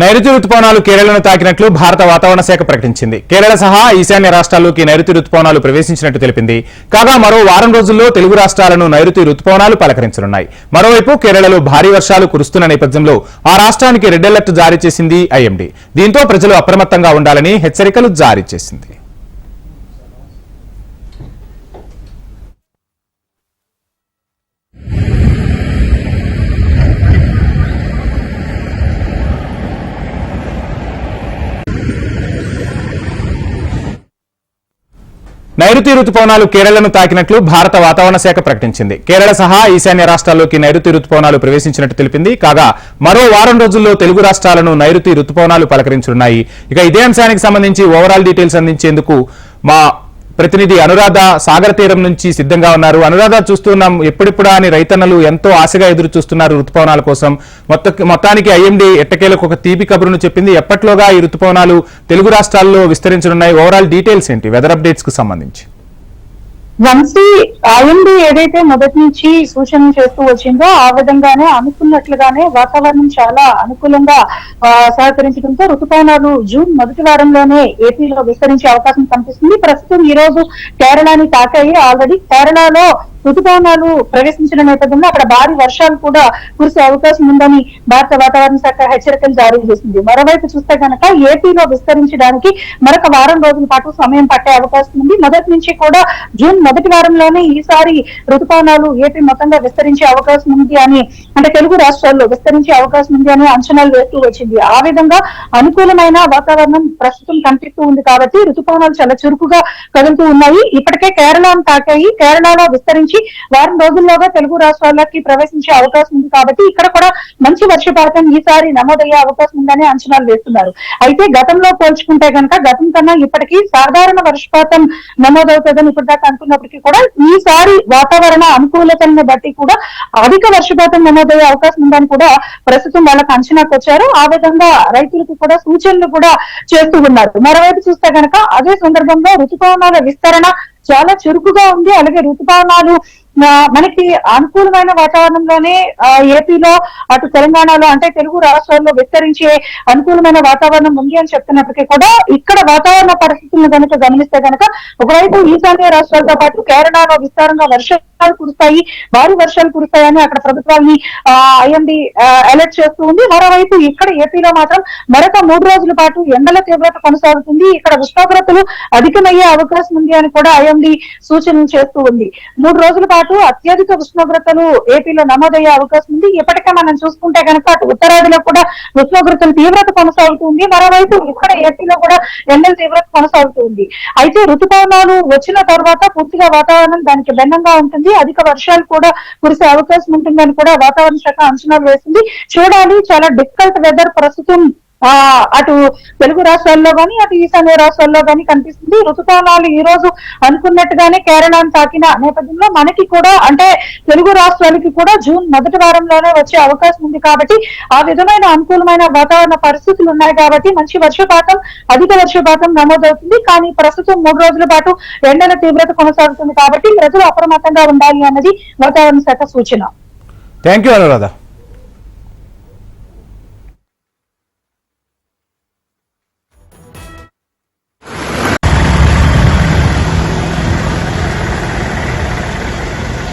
నైరుతి రుతుపవనాలు కేరళను తాకినట్లు భారత వాతావరణ శాఖ ప్రకటించింది. కేరళ సహా ఈశాన్య రాష్ట్రాల్లోకి నైరుతి రుతుపవనాలు ప్రవేశించినట్టు తెలిపింది. కాగా మరో వారం రోజుల్లో తెలుగు రాష్ట్రాలను నైరుతి రుతుపవనాలు పలకరించనున్నాయి. మరోవైపు కేరళలో భారీ వర్షాలు కురుస్తున్న నేపథ్యంలో ఆ రాష్ట్రానికి రెడ్ అలర్ట్ జారీ చేసింది ఐఎండీ. దీంతో ప్రజలు అప్రమత్తంగా ఉండాలని హెచ్చరికలు జారీ చేసింది. నైరుతి రుతుపవనాలు కేరళను తాకినట్లు భారత వాతావరణ శాఖ ప్రకటించింది. కేరళ సహా ఈశాన్య రాష్ట్రాల్లోకి నైరుతి రుతుపవనాలు ప్రవేశించినట్టు తెలిపింది. కాగా మరో వారం రోజుల్లో తెలుగు రాష్ట్రాలను నైరుతి రుతుపవనాలు పలకరించనున్నాయి. ఇక ఇదే అంశానికి సంబంధించి ఓవరాల్ డీటెయిల్స్ అందించేందుకు మా ప్రతినిధి అనురాధ సాగర తీరం నుంచి సిద్ధంగా ఉన్నారు. అనురాధ, చూస్తున్నాం ఎప్పుడిప్పుడా అని రైతన్నలు ఎంతో ఆశగా ఎదురు చూస్తున్నారు రుతుపవనాల కోసం. మొత్తానికి ఐఎండీ ఎట్టకేలకు ఒక తీపి కబురును చెప్పింది. ఎప్పట్లోగా ఈ రుతుపవనాలు తెలుగు రాష్ట్రాల్లో విస్తరించనున్నాయి? ఓవరాల్ డీటెయిల్స్ ఏంటి వెదర్ అప్డేట్స్ కు సంబంధించి? వంశీ, ఐఎండీ ఏదైతే మొదటి నుంచి సూచనలు చేస్తూ వచ్చిందో ఆ విధంగానే అనుకున్నట్లుగానే వాతావరణం చాలా అనుకూలంగా సహకరించడంతో రుతుపవనాలు జూన్ మొదటి వారంలోనే ఏపీలో విస్తరించే అవకాశం కనిపిస్తుంది. ప్రస్తుతం ఈ రోజు కేరళని తాకాయి. ఆల్రెడీ కేరళలో రుతుపవనాలు ప్రవేశించిన నేపథ్యంలో అక్కడ భారీ వర్షాలు కూడా కురిసే అవకాశం ఉందని భారత వాతావరణ శాఖ హెచ్చరికలు జారీ చేసింది. మరోవైపు చూస్తే కనుక ఏపీలో విస్తరించడానికి మరొక వారం రోజుల పాటు సమయం పట్టే అవకాశం ఉంది. మొదటి నుంచి కూడా జూన్ మొదటి వారంలోనే ఈసారి రుతుపవనాలు ఏపీ మొత్తంగా విస్తరించే అవకాశం ఉంది అని, అంటే తెలుగు రాష్ట్రాల్లో విస్తరించే అవకాశం ఉంది అని అంచనాలు వేస్తూ వచ్చింది. ఆ విధంగా అనుకూలమైన వాతావరణం ప్రస్తుతం కనిపిస్తూ ఉంది కాబట్టి రుతుపవనాలు చాలా చురుకుగా కదులుతూ ఉన్నాయి. ఇప్పటికే కేరళను తాకాయి. కేరళలో విస్తరించి వారం రోజుల్లోగా తెలుగు రాష్ట్రాలకి ప్రవేశించే అవకాశం ఉంది కాబట్టి ఇక్కడ కూడా మంచి వర్షపాతం ఈసారి నమోదయ్యే అవకాశం ఉందని అంచనాలు వేస్తున్నారు. అయితే గతంలో పోల్చుకుంటే కనుక గతం కన్నా ఇప్పటికీ సాధారణ వర్షపాతం నమోదవుతుందని ఇప్పటిదాకా అనుకున్నప్పటికీ కూడా ఈసారి వాతావరణ అనుకూలతలను బట్టి కూడా అధిక వర్షపాతం నమోదయ్యే అవకాశం ఉందని కూడా ప్రస్తుతం వాళ్ళకి అంచనాకు వచ్చారు. ఆ విధంగా రైతులకు కూడా సూచనలు కూడా చేస్తూ ఉన్నారు. మరోవైపు చూస్తే కనుక అదే సందర్భంలో రుతుపవనాల విస్తరణ చాలా చురుకుగా ఉంది. అలాగే రుతుపవనాలు మనకి అనుకూలమైన వాతావరణంలోనే ఏపీలో అటు తెలంగాణలో అంటే తెలుగు రాష్ట్రాల్లో విస్తరించే అనుకూలమైన వాతావరణం ఉంది అని చెప్తున్నప్పటికీ కూడా ఇక్కడ వాతావరణ పరిస్థితులను కనుక గమనిస్తే కనుక ఒకవైపు ఈశాన్య రాష్ట్రాలతో పాటు కేరళలో విస్తారంగా వర్షాలు కురుస్తాయి, భారీ వర్షాలు కురుస్తాయని అక్కడ ప్రభుత్వాన్ని ఐఎండీ అలర్ట్ చేస్తూ ఉంది. మరోవైపు ఇక్కడ ఏపీలో మాత్రం మరొక 3 రోజుల పాటు ఎండల తీవ్రత కొనసాగుతుంది. ఇక్కడ ఉష్ణోగ్రతలు అధికమయ్యే అవకాశం ఉంది అని కూడా ఐఎండీ సూచనలు చేస్తూ ఉంది. 3 రోజుల పాటు అత్యధిక ఉష్ణోగ్రతలు ఏపీలో నమోదయ్యే అవకాశం ఉంది. ఇప్పటికే మనం చూసుకుంటే కనుక అటు ఉత్తరాదిలో కూడా ఉష్ణోగ్రతల తీవ్రత కొనసాగుతుంది. మరోవైపు ఇక్కడ ఏపీలో కూడా ఎండల తీవ్రత కొనసాగుతుంది. అయితే రుతుపవనాలు వచ్చిన తర్వాత పూర్తిగా వాతావరణం దానికి భిన్నంగా ఉంటుంది. అధిక వర్షాలు కూడా కురిసే అవకాశం ఉంటుందని కూడా వాతావరణ శాఖ అంచనాలు వేసింది. చూడాలి, చాలా డిఫికల్ట్ వెదర్ ప్రస్తుతం అటు తెలుగు రాష్ట్రాల్లో గానీ అటు ఈశాన్య రాష్ట్రాల్లో గానీ కనిపిస్తుంది. రుతుపవనాలు ఈ రోజు అనుకున్నట్టుగానే కేరళను తాకిన నేపథ్యంలో మనకి కూడా అంటే తెలుగు రాష్ట్రాలకి కూడా జూన్ మొదటి వారంలోనే వచ్చే అవకాశం ఉంది కాబట్టి ఆ విధమైన అనుకూలమైన వాతావరణ పరిస్థితులు ఉన్నాయి కాబట్టి మంచి వర్షపాతం, అధిక వర్షపాతం నమోదవుతుంది. కానీ ప్రస్తుతం 3 రోజుల పాటు ఎండల తీవ్రత కొనసాగుతుంది కాబట్టి ప్రజలు అప్రమత్తంగా ఉండాలి అన్నది వాతావరణ శాఖ సూచన. Thank you Anuradha.